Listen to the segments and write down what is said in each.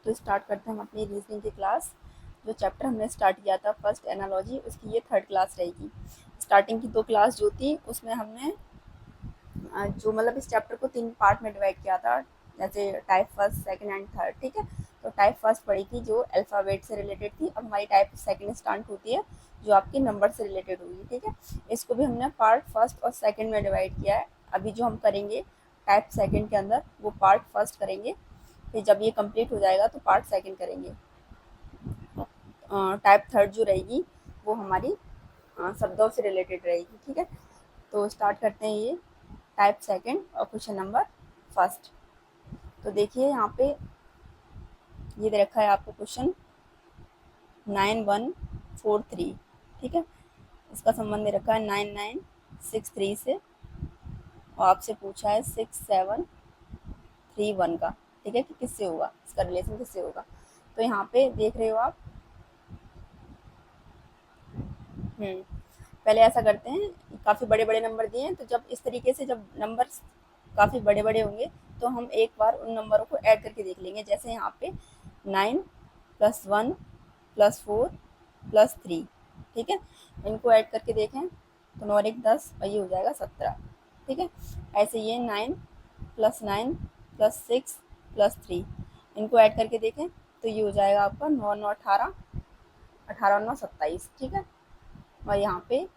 तो स्टार्ट करते हैं हम अपनी रीजनिंग की क्लास। जो चैप्टर हमने स्टार्ट किया था फर्स्ट एनालॉजी, उसकी ये थर्ड क्लास रहेगी। स्टार्टिंग की 2 क्लास जो थी उसमें हमने जो मतलब इस चैप्टर को 3 पार्ट में डिवाइड किया था, जैसे type first, second and third. ठीक है, तो टाइप फर्स्ट पढ़ी थी जो अल्फ़ाबेट से रिलेटेड थी। अब हमारी टाइप सेकंड स्टार्ट होती है जो आपके नंबर से रिलेटेड होगी। ठीक है, इसको भी हमने पार्ट फर्स्ट और सेकंड में डिवाइड किया है। अभी जो हम करेंगे टाइप सेकंड के अंदर वो पार्ट फर्स्ट करेंगे, फिर जब ये कंप्लीट हो जाएगा तो पार्ट सेकंड करेंगे। टाइप थर्ड जो रहेगी वो हमारी शब्दों से रिलेटेड रहेगी। ठीक है, तो स्टार्ट करते हैं ये टाइप सेकंड और क्वेश्चन नंबर फर्स्ट। तो देखिए यहाँ पे ये दे रखा है आपको क्वेश्चन 9143। ठीक है, इसका संबंध दे रखा है 9963 से और आपसे पूछा है 6731 का। ठीक है, कि किससे होगा, इसका रिलेशन किससे होगा। तो यहाँ पे देख रहे हो आप, पहले ऐसा करते हैं, काफ़ी बड़े बड़े नंबर दिए हैं तो जब इस तरीके से जब नंबर काफ़ी बड़े बड़े होंगे तो हम एक बार उन नंबरों को ऐड करके देख लेंगे। जैसे यहाँ पे 9 + 1 + 4 + 3। ठीक है, इनको ऐड करके देखें तो 9 और 1 10 और ये हो जाएगा 17। ठीक है, ऐसे ये 9 + 9 + 6 + 3, इनको ऐड करके देखें तो ये हो जाएगा आपका 9 9 18, 18 और 9 27। ठीक है, और यहाँ पे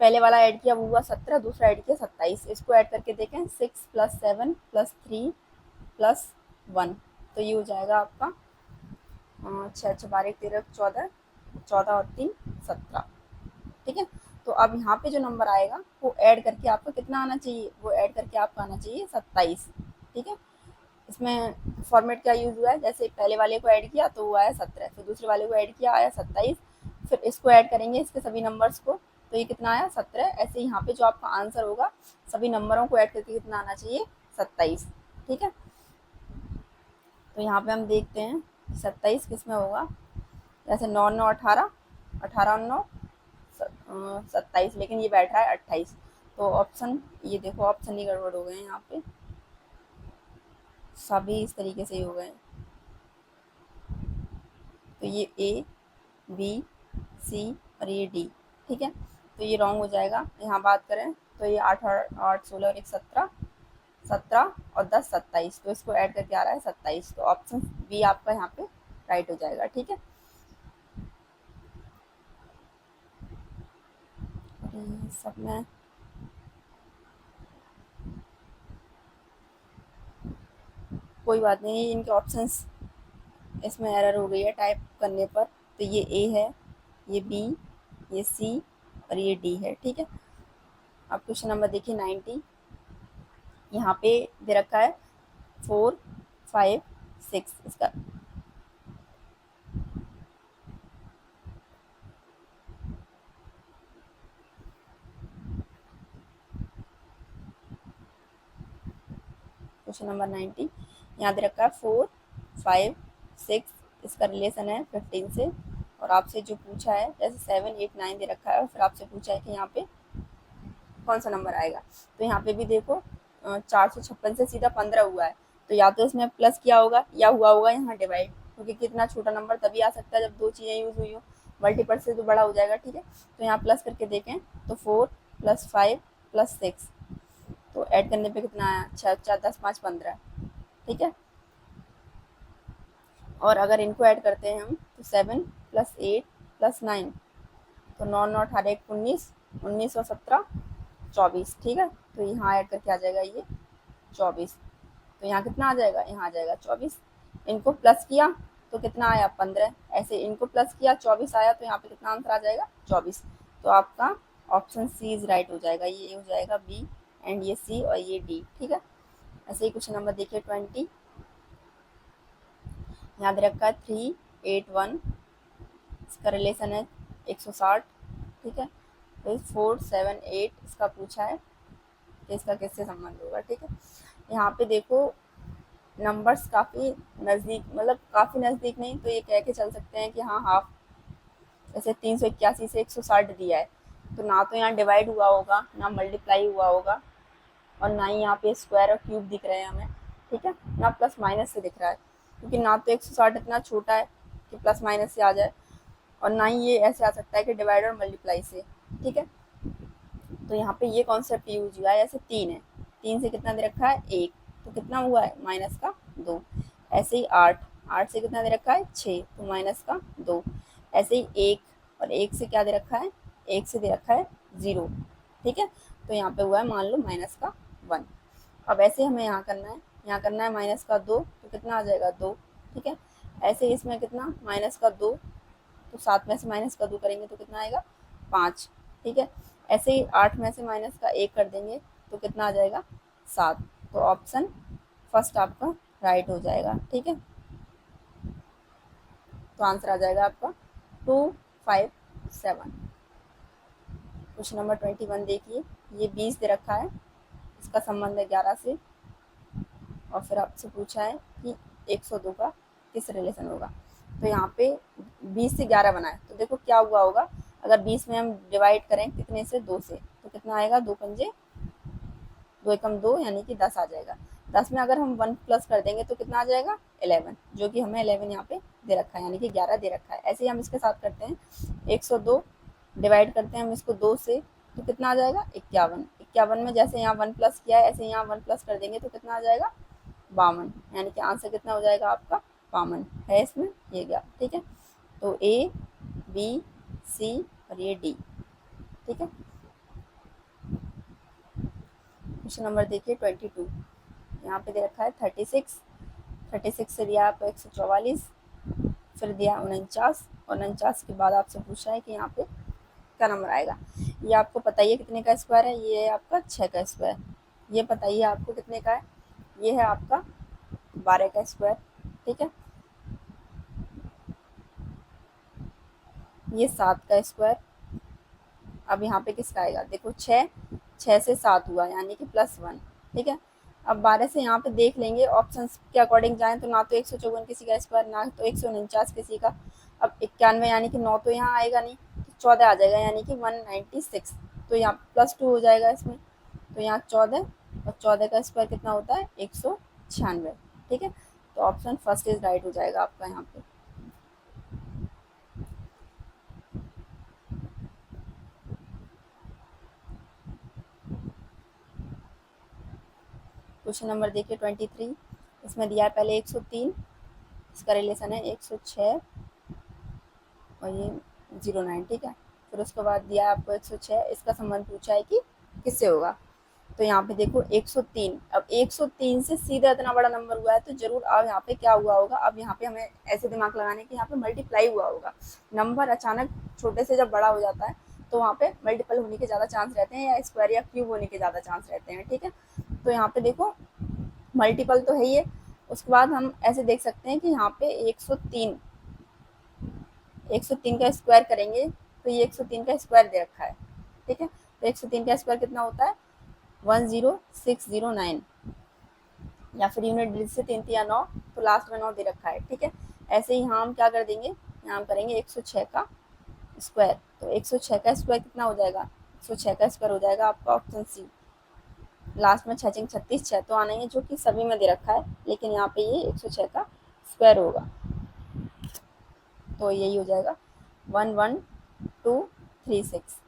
पहले वाला ऐड किया वो हुआ 17, दूसरा ऐड किया 27। इसको ऐड करके देखें 6 + 7 + 3 + 1, तो ये हो जाएगा आपका 6 6 12 13 14, 14 और 3 17। ठीक है, तो अब यहाँ पे जो नंबर आएगा वो ऐड करके आपका कितना आना चाहिए, वो ऐड करके आपका आना चाहिए 27। ठीक है, इसमें फॉर्मेट क्या यूज़ हुआ है, जैसे पहले वाले को ऐड किया तो वो आया 17, फिर दूसरे वाले को ऐड किया आया 27, फिर इसको ऐड करेंगे इसके सभी नंबर्स को तो ये कितना आया 17। ऐसे यहाँ पे जो आपका आंसर होगा सभी नंबरों को ऐड करके कितना आना चाहिए 27। ठीक है, तो यहाँ पे हम देखते हैं 27 किस में होगा। जैसे 9 9 18, 18 और 9 27, लेकिन ये बैठ रहा है 28। तो ऑप्शन ये देखो, ऑप्शन ही गड़बड़ हो गए हैं यहाँ पे, सभी इस तरीके से ही हो गए। तो ये ए, बी, सी और ये डी। ठीक है, तो ये रॉन्ग हो जाएगा। यहाँ बात करें तो ये 8 और 8 16 और 1 17, 17 और 10 27, तो इसको ऐड करके आ रहा है 27। तो ऑप्शन बी आपका यहाँ पे राइट हो जाएगा। ठीक है, सब में कोई बात नहीं, इनके ऑप्शंस इसमें एरर हो गई है टाइप करने पर। तो ये ए है, ये बी, ये सी और ये डी है। ठीक है, अब क्वेश्चन नंबर देखिए 90। यहाँ पे दे रखा है 4 5 6। इसका क्वेश्चन नंबर 90 यहाँ दे रखा है 4 5 6, इसका रिलेशन है 15 से। और आपसे जो पूछा है जैसे 7 8 9 दे रखा है और फिर आपसे पूछा है कि यहाँ पे कौन सा नंबर आएगा। तो यहाँ पे भी देखो 456 से सीधा 15 हुआ है, तो या तो इसमें प्लस किया होगा या हुआ होगा यहाँ डिवाइड, क्योंकि कितना छोटा नंबर तभी आ सकता है जब दो चीज़ें यूज़ हुई हो। मल्टीपल से तो बड़ा हो जाएगा। ठीक है, तो यहाँ प्लस करके देखें तो 4 + 5 + 6, तो ऐड करने पे कितना आया 6 4 10 5 15। ठीक है, और अगर इनको ऐड करते हैं हम तो 7 + 8 + 9, तो 9 9 18 1 19, 19 और 17 24। ठीक है, तो यहाँ ऐड करके आ जाएगा ये 24। तो यहाँ कितना आ जाएगा, यहाँ आ जाएगा 24। इनको प्लस किया तो कितना आया 15, ऐसे इनको प्लस किया 24 आया, तो यहाँ पे कितना आंसर आ जाएगा 24। तो आपका ऑप्शन सी इज राइट हो जाएगा, ये हो जाएगा बी एंड ये सी और ये डी। ठीक है, ऐसे ही क्वेश्चन नंबर देखिए 20। यहाँ दे रखा है 3 8 1, इसका रिलेशन है 160। ठीक है, तो 4 7 8 इसका पूछा है कि इसका किससे संबंध होगा। ठीक है, यहाँ पे देखो नंबर्स काफ़ी नज़दीक, मतलब काफ़ी नज़दीक नहीं तो ये कह के चल सकते हैं कि हाँ हाफ। जैसे 381 से 160 दिया है, तो ना तो यहाँ डिवाइड हुआ होगा ना मल्टीप्लाई हुआ होगा, और ना ही यहाँ पे स्क्वायर और क्यूब दिख रहे हैं हमें। ठीक है, ना प्लस माइनस से दिख रहा है, क्योंकि ना तो 160 इतना छोटा है कि प्लस माइनस से आ जाए, और ना ही ये ऐसे आ सकता है कि डिवाइड और मल्टीप्लाई से। ठीक है, तो यहाँ पे ये कॉन्सेप्ट यूज हुआ है। ऐसे 3 है, 3 से कितना दे रखा है 1, तो कितना हुआ है माइनस का 2। ऐसे ही 8, 8 से कितना दे रखा है 6, तो माइनस का 2। ऐसे ही 1, और 1 से क्या दे रखा है, 1 से दे रखा है 0। ठीक है, तो यहाँ पे हुआ है मान लो माइनस का 1। अब ऐसे हमें यहाँ करना है, यहाँ करना है माइनस का 2, तो कितना आ जाएगा 2। ठीक है, ऐसे ही इसमें कितना माइनस का 2, तो 7 में से माइनस का 2 करेंगे तो कितना आएगा 5। ठीक है, ऐसे ही 8 में से माइनस का 1 कर देंगे तो कितना आ जाएगा 7। तो ऑप्शन फर्स्ट आपका राइट हो जाएगा। ठीक है, तो आंसर आ जाएगा आपका 257। क्वेश्चन नंबर 21 देखिए, ये 20 दे रखा है, इसका संबंध है 11 से, और फिर आपसे पूछा है कि 102 का किस रिलेशन होगा। तो यहाँ पे 20 से 11 बनाए, तो देखो क्या हुआ होगा, अगर 20 में हम डिवाइड करें कितने से, 2 से, तो कितना आएगा 2 पंजे 2 एकम 2, यानी कि 10 आ जाएगा। 10 में अगर हम 1 प्लस कर देंगे तो कितना आ जाएगा 11, जो कि हमें 11 यहाँ पे दे रखा है, यानी कि 11 दे रखा है। ऐसे ही हम इसके साथ करते हैं, 102 डिवाइड करते हैं हम इसको 2 से, तो कितना आ जाएगा 51। 51 में जैसे यहाँ 1 प्लस किया है, ऐसे यहाँ 1 प्लस कर देंगे तो कितना आ जाएगा 52, यानी कि आंसर कितना हो जाएगा आपका 52 है इसमें, ये गया। ठीक है, तो ए, बी, सी और ये डी। ठीक है, क्वेश्चन नंबर देखिए 22, यहाँ पे दे रखा है 36, 36 से दिया आपको 144, फिर दिया 49, और 49 के बाद आपसे पूछा है कि यहाँ पे क्या नंबर आएगा। ये आपको पता ही है कितने का स्क्वायर है, ये है आपका 6 का स्क्वायर। ये पता ही है आपको कितने का है, ये है आपका 12 का स्क्वायर। ठीक है, ये 7 का स्क्वायर। अब यहाँ पे किसका आएगा, देखो 6, 6 से 7 हुआ यानी कि +1। ठीक है, अब 12 से यहाँ पे देख लेंगे ऑप्शंस के अकॉर्डिंग जाएं तो ना तो 154 किसी का स्क्वायर, ना तो 149 किसी का। अब 91 यानी कि 9 तो यहाँ आएगा नहीं, तो 14 आ जाएगा यानी कि 196। तो यहाँ +2 हो जाएगा इसमें, तो यहाँ 14, और 14 का स्क्वायर कितना होता है 196। ठीक है, तो ऑप्शन फर्स्ट इज राइट हो जाएगा आपका यहाँ पे। क्वेश्चन नंबर देखिए 23, इसमें दिया है पहले 103, इसका रिलेशन है 106 और ये 09। ठीक है, फिर उसके बाद दिया है आपको 106, इसका संबंध पूछा है कि किससे होगा। तो यहाँ पे देखो 103, अब 103 से सीधा इतना बड़ा नंबर हुआ है तो जरूर अब यहाँ पे क्या हुआ होगा। अब यहाँ पे हमें ऐसे दिमाग लगाने की, यहाँ पे मल्टीप्लाई हुआ होगा। नंबर अचानक छोटे से जब बड़ा हो जाता है तो वहाँ पे मल्टीपल होने के ज़्यादा चांस रहते हैं, या स्क्वायर या क्यूब होने के ज़्यादा चांस रहते हैं। ठीक है, तो यहाँ पे देखो मल्टीपल तो है ही है। उसके बाद हम ऐसे देख सकते हैं कि यहाँ पे 103, 103 का स्क्वायर करेंगे तो ये 103 का स्क्वायर दे रखा है। ठीक है, तो 103 का स्क्वायर कितना होता है 10609, या फिर यूनिट डिजिट से 3 या 9, तो लास्ट में 9 दे रखा है। ठीक है, ऐसे ही यहाँ हम क्या कर देंगे, यहाँ हम करेंगे 106 का स्क्वायर, तो 106 का स्क्वायर कितना हो जाएगा, 106 का स्क्वायर हो जाएगा आपका ऑप्शन सी। लास्ट में 6 36, 6 तो आना ही है जो कि सभी में दे रखा है, लेकिन यहाँ पे ये 106 का स्क्वायर होगा, तो यही हो जाएगा 11236।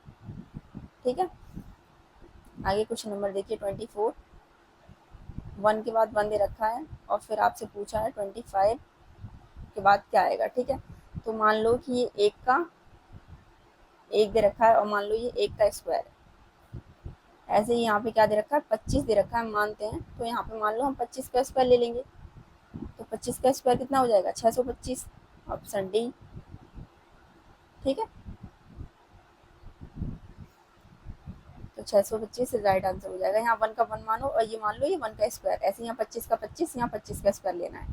ठीक है, आगे क्वेश्चन नंबर देखिए 24, 1 के बाद 1 दे रखा है, और फिर आपसे पूछा है 25 के बाद क्या आएगा। ठीक है, तो मान लो कि ये 1 का 1 दे रखा है, और मान लो ये 1 का स्क्वायर है। ऐसे ही यहाँ पे क्या दे रखा है 25 दे रखा है, मानते हैं, तो यहाँ पे मान लो हम 25 का स्क्वायर ले लेंगे, तो 25 का स्क्वायर कितना हो जाएगा 625, ऑप्शन डी। ठीक है, तो 625 राइट आंसर हो जाएगा। यहाँ 1 का 1 मानो, और ये मान लो ये 1 का स्क्वायर, ऐसे यहाँ 25 का 25, यहाँ 25 का स्क्वायर लेना है।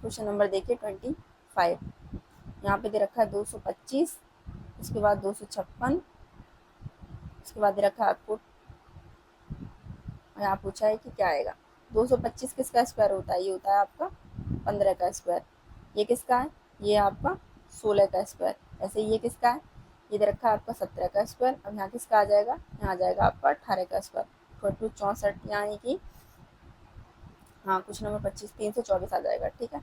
क्वेश्चन नंबर देखिए 25, यहाँ पे दे रखा है 225, उसके बाद 256, उसके बाद दे रखा है आपको, यहाँ पूछा है कि क्या आएगा। 225 किसका स्क्वायर होता है, ये होता है आपका 15 का स्क्वायर। ये किसका है, ये आपका 16 का स्क्वायर। ऐसे ये किसका है, ये दे रखा है आपका 17 का स्क्वायर। अब यहाँ किसका आ जाएगा, यहाँ आ जाएगा आपका 18 का स्क्वायर, 64, यानी कि हाँ, क्वेश्चन नंबर 25 324 आ जाएगा। ठीक है,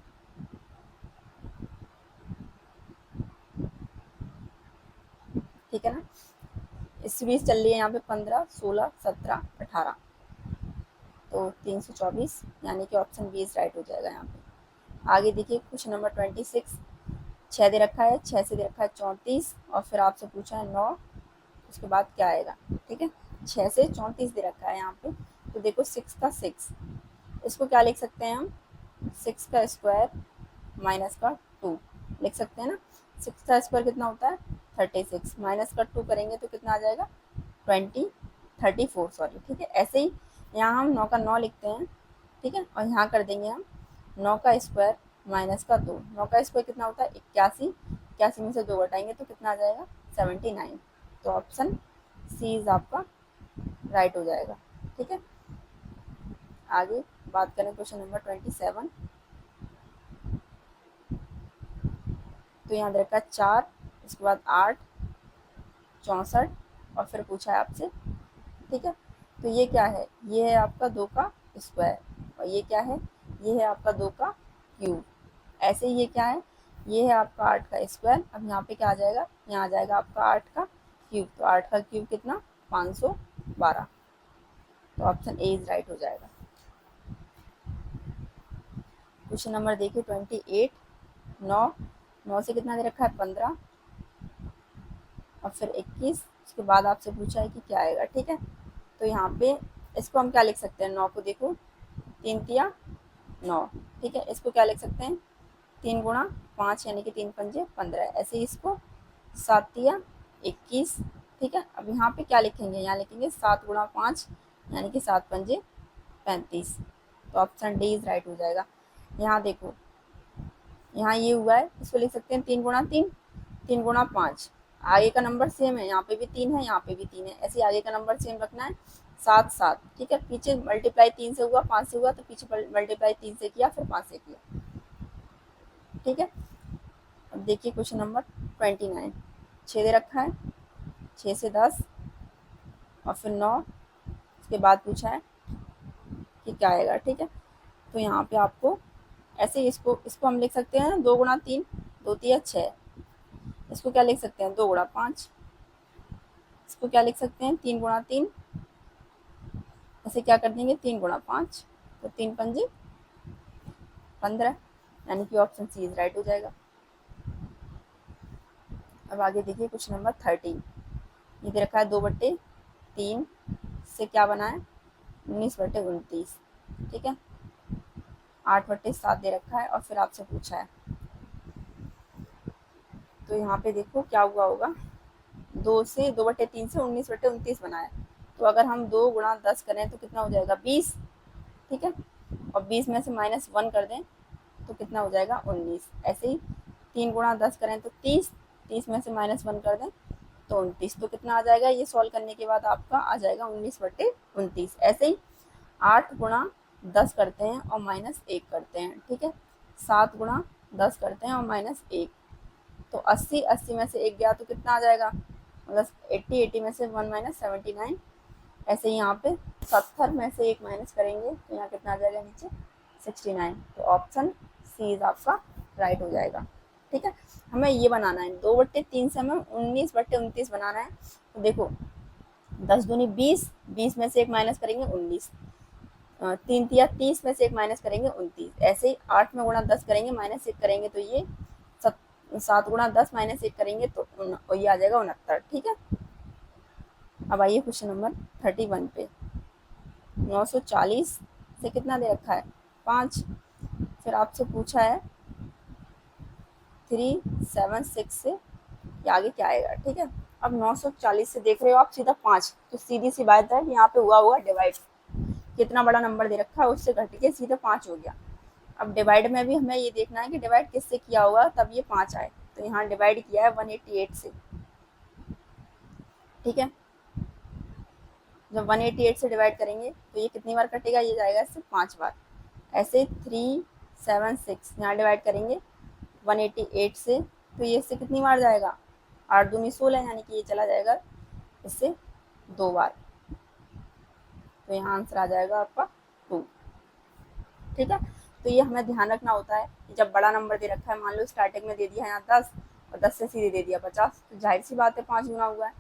ठीक है ना। इस बीच चल रही है यहाँ पे 15, 16, 17, 18, तो 324 यानी कि ऑप्शन बी इज राइट हो जाएगा यहाँ पे। आगे देखिए क्वेश्चन नंबर 26, 6 दे रखा है, 6 से दे रखा है 34 और फिर आपसे पूछा है 9, उसके बाद क्या आएगा। ठीक है, 6 से 34 दे रखा है यहाँ पे, तो देखो 6 का 6, इसको क्या लिख सकते हैं हम, 6 का स्क्वायर माइनस का 2 लिख सकते हैं ना। 6 का स्क्वायर कितना होता है 36, माइनस का 2 करेंगे तो कितना आ जाएगा 34 सॉरी। ठीक है, ऐसे ही यहाँ हम 9 का 9 लिखते हैं। ठीक है, और यहाँ कर देंगे हम 9 का स्क्वायर माइनस का 2, 9 का स्क्वायर कितना होता है 81, 81 में से 2 घटाएंगे तो कितना आ जाएगा 79, तो ऑप्शन सी इज आपका राइट हो जाएगा। ठीक है, आगे बात करें क्वेश्चन नंबर 27, तो यहाँ दे रखा है 4, इसके बाद 8, 64 और फिर पूछा है आपसे। ठीक है, तो ये क्या है, ये है आपका 2 का स्क्वायर और ये क्या है, ये है आपका 2 का क्यूब। ऐसे ही ये क्या है, ये है आपका 8 का स्क्वायर। अब यहाँ पे क्या आ जाएगा, यहाँ आ जाएगा आपका 8 का क्यूब, तो 8 का क्यूब कितना 512, तो ऑप्शन ए इज राइट हो जाएगा। क्वेश्चन नंबर देखिए 28, 9, 9 से कितना दे रखा है 15 और फिर 21, उसके बाद आपसे पूछा है कि क्या आएगा। ठीक है, तो यहाँ पे इसको हम क्या लिख सकते हैं, 9 को देखो 3 तिया 9। ठीक है, इसको क्या लिख सकते हैं 3 गुणा 5 यानी कि 3 पंजे 15, ऐसे ही इसको 7 तिया 21। ठीक है, अब यहाँ पे क्या लिखेंगे, यहाँ लिखेंगे 7 गुणा 5 यानी कि 7 पंजे 35, तो ऑप्शन डी इज राइट हो जाएगा। यहाँ देखो, यहाँ ये हुआ है, इसको लिख सकते हैं 3 गुणा 3, 3 गुणा 5, आगे का नंबर सेम है, यहाँ पे भी 3 है, यहाँ पे भी 3 है, ऐसे आगे का नंबर सेम रखना है 7 7। ठीक है, पीछे मल्टीप्लाई 3 से हुआ 5 से हुआ, तो पीछे मल्टीप्लाई 3 से किया फिर 5 से किया। ठीक है, अब देखिए क्वेश्चन नंबर 29, 6 दे रखा है, 6 से 10 और फिर 9, उसके बाद पूछा है कि क्या आएगा। ठीक है, तो यहाँ पे आपको ऐसे ही इसको इसको हम लिख सकते हैं 2 गुणा 3, 2 तिया 6, इसको क्या लिख सकते हैं 2 गुणा 5, इसको क्या लिख सकते हैं 3 गुणा 3, ऐसे क्या कर देंगे 3 गुणा 5, तो 3 पंजे 15, यानी कि ऑप्शन सी इज राइट हो जाएगा। अब आगे देखिए क्वेश्चन नंबर 30, ये दे रखा है 2/3 से क्या बना है 19/29। ठीक है, 8/7 दे रखा है और फिर आपसे पूछा है, तो यहाँ पे देखो क्या हुआ होगा, 2/3 से 19/29 बना है, तो अगर हम 2 गुणा 10 करें तो कितना हो जाएगा 20। ठीक है, और 20 में से -1 कर दें तो कितना हो जाएगा 19। ऐसे ही 3 गुणा 10 करें तो 30, 30 में से -1 कर दें तो 29, तो कितना आ जाएगा, ये सॉल्व करने के बाद आपका आ जाएगा 19/29। ऐसे ही 8 गुणा 10 करते हैं और -1 करते हैं। ठीक है, 7 गुणा 10 करते हैं और -1, तो 80, 80 में से 1 गया तो कितना आ जाएगा, मतलब 80, 80 में से 1 - 79। ऐसे ही यहाँ पे 70 में से 1 माइनस करेंगे तो यहाँ कितना आ जाएगा नीचे 69, तो ऑप्शन सी इज आपका राइट हो जाएगा। ठीक है, हमें ये बनाना है 2/3 से हमें 19/29 बनाना है। तो देखो 10 दूनी 20, 20 में से 1 माइनस करेंगे 19, 3 तिया 30 में से 1 माइनस करेंगे 29, ऐसे ही 8 में गुणा 10 करेंगे -1 करेंगे तो ये 7 गुणा 10 -1 करेंगे तो ये आ जाएगा 69। ठीक है, अब आइए क्वेश्चन नंबर 31 पे, 940 से कितना दे रखा है 5, फिर आपसे पूछा है 376 से ये आगे क्या आएगा। ठीक है, अब 940 से देख रहे हो आप सीधा 5, तो सीधी सी बात है यहाँ पे हुआ डिवाइड, कितना बड़ा नंबर दे रखा है उससे घट के सीधे 5 हो गया। अब डिवाइड में भी हमें ये देखना है कि डिवाइड किससे किया होगा तब ये 5 आए, तो यहाँ डिवाइड किया है 188 से। ठीक है, जब 188 से डिवाइड करेंगे तो ये कितनी बार कटेगा, ये जाएगा इससे 5 बार। ऐसे 376 यहाँ डिवाइड करेंगे 188 से, तो ये इससे कितनी बार जाएगा 8 दूनी 16, यानी कि ये चला जाएगा इससे 2 बार, तो यहाँ आंसर आ जाएगा आपका 2। ठीक है। तो ये हमें ध्यान रखना होता है कि जब बड़ा नंबर दे रखा है, मान लो स्टार्टिंग में दे दिया है यहाँ 10 और 10 से सीधे दे दिया 50, तो जाहिर सी बात है 5 गुना हुआ है।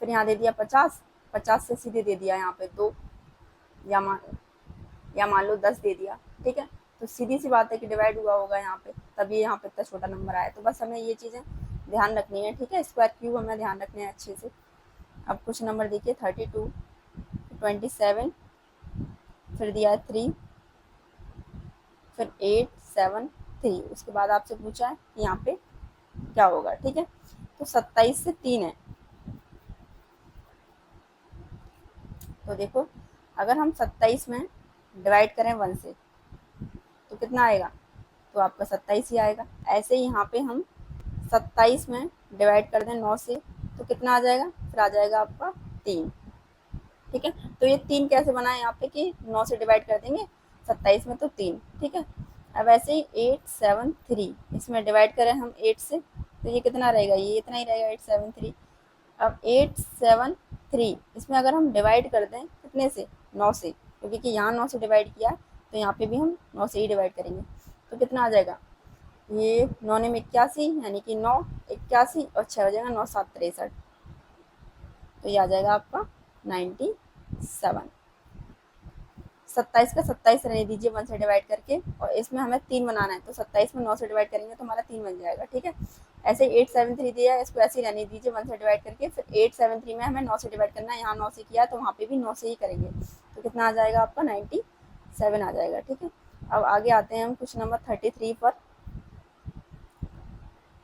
फिर यहाँ दे दिया 50, 50 से सीधे दे दिया यहाँ पे 2, या मान लो 10 दे दिया, ठीक है। तो सीधी सी बात है कि डिवाइड हुआ होगा यहाँ पे, तभी यहाँ पे इतना छोटा नंबर आया। तो बस हमें ये चीज़ें ध्यान रखनी है, ठीक है। स्क्वायर क्यूब हमें ध्यान रखने हैं अच्छे से। अब कुछ नंबर देखिए 32, 27, फिर दिया है 3, फिर 8, 7, 3। उसके बाद आपसे पूछा है कि यहाँ पे क्या होगा, ठीक है। तो 27 से 3 है, तो देखो अगर हम 27 में डिवाइड करें 1 से तो कितना आएगा, तो आपका 27 ही आएगा। ऐसे ही यहाँ पे हम 27 में डिवाइड कर दें 9 से तो कितना आ जाएगा, फिर आ जाएगा आपका 3, ठीक है। तो ये 3 कैसे बना है यहाँ पे कि 9 से डिवाइड कर देंगे 27 में तो 3, ठीक है। अब ऐसे ही 8, 7, 3 इसमें डिवाइड करें हम 8 से तो ये कितना रहेगा, ये इतना ही रहेगा 8, 7, 3। अब 8, 7, 3 इसमें अगर हम डिवाइड कर दें कितने से, 9 से, क्योंकि कि यहाँ 9 से डिवाइड किया तो यहाँ पे भी हम 9 से ही डिवाइड करेंगे। तो कितना आ जाएगा, ये 9 ने 81 यानी कि 9, 81 और 6 हो जाएगा 9, 7, 63। तो ये आ जाएगा आपका 97। 27 का 27 रहने दीजिए 1 से डिवाइड करके, और इसमें हमें 3 बनाना है तो 27 में 9 से डिवाइड करेंगे तो हमारा 3 बन जाएगा, ठीक है। ऐसे 873 दिया है, इसको ऐसे ही रहने दीजिए 1 से डिवाइड करके, फिर 873 में हमें 9 से डिवाइड करना है, यहाँ 9 से किया तो वहाँ पे भी 9 से ही करेंगे। तो कितना आ जाएगा आपका 97 आ जाएगा, ठीक है। अब आगे आते हैं हम कुछ नंबर 33 पर।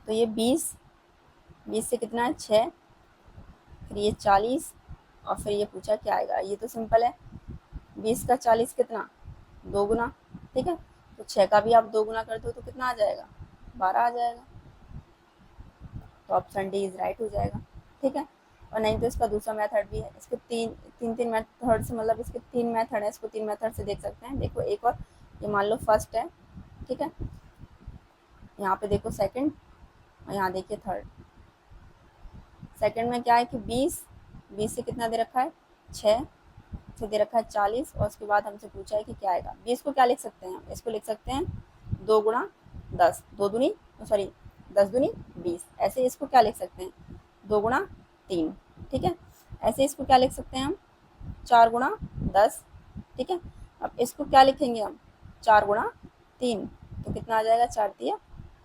तो ये 20 से कितना है 6, फिर ये 40 और फिर ये पूछा क्या आएगा। ये तो सिंपल है, 20 का 40 कितना, 2 गुना, ठीक है। तो 6 का भी आप 2 गुना कर दो तो कितना आ जाएगा, 12 आ जाएगा। तो ऑप्शन डी इज राइट हो जाएगा, ठीक है। और नहीं तो इसका दूसरा मेथड भी है, इसके तीन मेथड से, मतलब इसके 3 मेथड है, इसको 3 मेथड से देख सकते हैं। देखो एक और, ये मान लो फर्स्ट है, ठीक है। यहाँ पे देखो सेकंड और यहाँ देखिए थर्ड। सेकंड में क्या है कि 20 से कितना दे रखा है 6 से दे रखा है 40 और उसके बाद हमसे पूछा है कि क्या आएगा। 20 को क्या लिख सकते हैं, इसको लिख सकते हैं 2 गुणा 10, 10 दूनी 20। ऐसे इसको क्या लिख सकते हैं 2 गुणा 3, ठीक है। ऐसे इसको क्या लिख सकते हैं हम 4 गुणा 10, ठीक है। अब इसको क्या लिखेंगे हम 4 गुणा 3, तो कितना आ जाएगा 4 तिया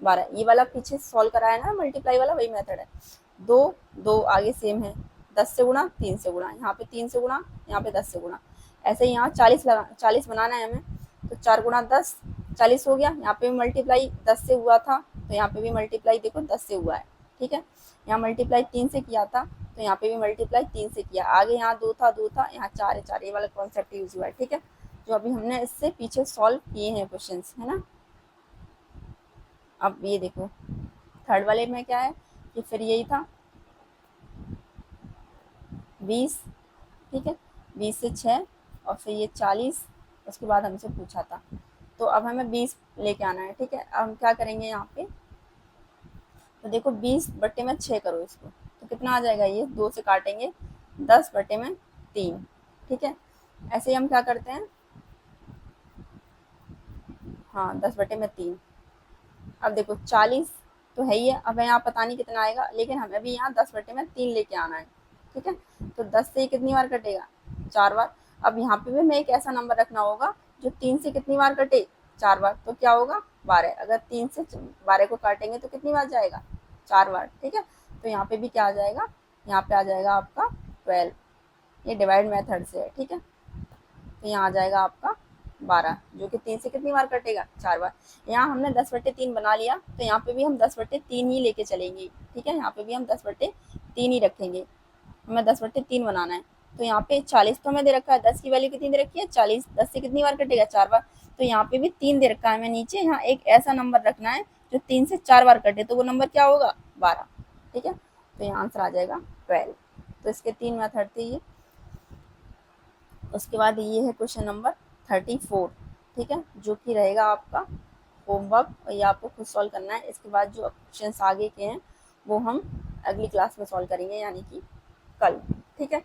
12। ये वाला पीछे सॉल्व कराया ना मल्टीप्लाई वाला, वही मेथड है। 2 आगे सेम है, 10 से गुणा 3 से गुणा, यहाँ पे 3 से गुणा, यहाँ पे 10 से गुणा। ऐसे ही यहाँ 40 बनाना है हमें, तो 4 गुणा 10 40 हो गया। यहाँ पे भी मल्टीप्लाई 10 से हुआ था तो यहाँ पे भी मल्टीप्लाई देखो 10 से हुआ है, ठीक है। यहाँ मल्टीप्लाई 3 से किया था तो यहाँ पे भी मल्टीप्लाई 3 से किया। आगे यहाँ 2 था, यहाँ 4 है, 4 ये वाला कॉन्सेप्ट यूज हुआ है, ठीक है। जो अभी हमने इससे पीछे सॉल्व किए हैं क्वेश्चन, है ना। अब ये देखो थर्ड वाले में क्या है कि फिर यही था 20, ठीक है। 20 से 6 और फिर ये 40, उसके बाद हमसे पूछा था। तो अब हमें 20 लेके आना है, ठीक है। अब हम क्या करेंगे यहाँ पे, तो देखो 20 बट्टे में 6 करो इसको, तो कितना आ जाएगा, ये 2 से काटेंगे 10 बट्टे में 3, ठीक है। ऐसे ही हम क्या करते हैं, हाँ 10 बट्टे में 3। अब देखो 40 तो है ही है, अब यहाँ पता नहीं कितना आएगा, लेकिन हमें भी यहाँ 10 बट्टे में 3 लेके आना है, ठीक है। तो 10 से कितनी बार कटेगा 4 बार। अब यहाँ पे भी हमें एक ऐसा नंबर रखना होगा जो 3 से कितनी बार कटे 4 बार, तो क्या होगा 12। अगर 3 से 12 को काटेंगे तो कितनी बार जाएगा 4 बार, ठीक है। तो यहाँ पे भी क्या आ जाएगा, यहाँ पे आ जाएगा आपका 12, ये डिवाइड मेथड से है, ठीक है। तो यहाँ आ जाएगा आपका 12, जो कि 3 से कितनी बार कटेगा 4 बार। यहाँ हमने 10 बट्टे 3 बना लिया तो यहाँ पे भी हम 10 बट्टे 3 ही लेके चलेंगे, ठीक है। यहाँ पे भी हम 10 बट्टे 3 ही रखेंगे, हमें 10 बट्टे 3 बनाना है। तो यहाँ पे 40 तो हमें दे रखा है, 10 की वैल्यू कितनी दे रखी है 40, 10 से कितनी बार कटेगा 4 बार। तो यहाँ पे भी 3 दे रखा है हमें नीचे, यहाँ एक ऐसा नंबर रखना है जो 3 से 4 बार कटे, तो वो नंबर क्या होगा 12, ठीक है। तो यहाँ आंसर आ जाएगा 12। तो इसके 3 मेथड थे ये। उसके बाद ये है क्वेश्चन नंबर 34, ठीक है, जो कि रहेगा आपका होमवर्क और ये आपको खुद सॉल्व करना है। इसके बाद जो क्वेश्चन आगे के हैं वो हम अगली क्लास में सॉल्व करेंगे, यानी कि कल, ठीक है।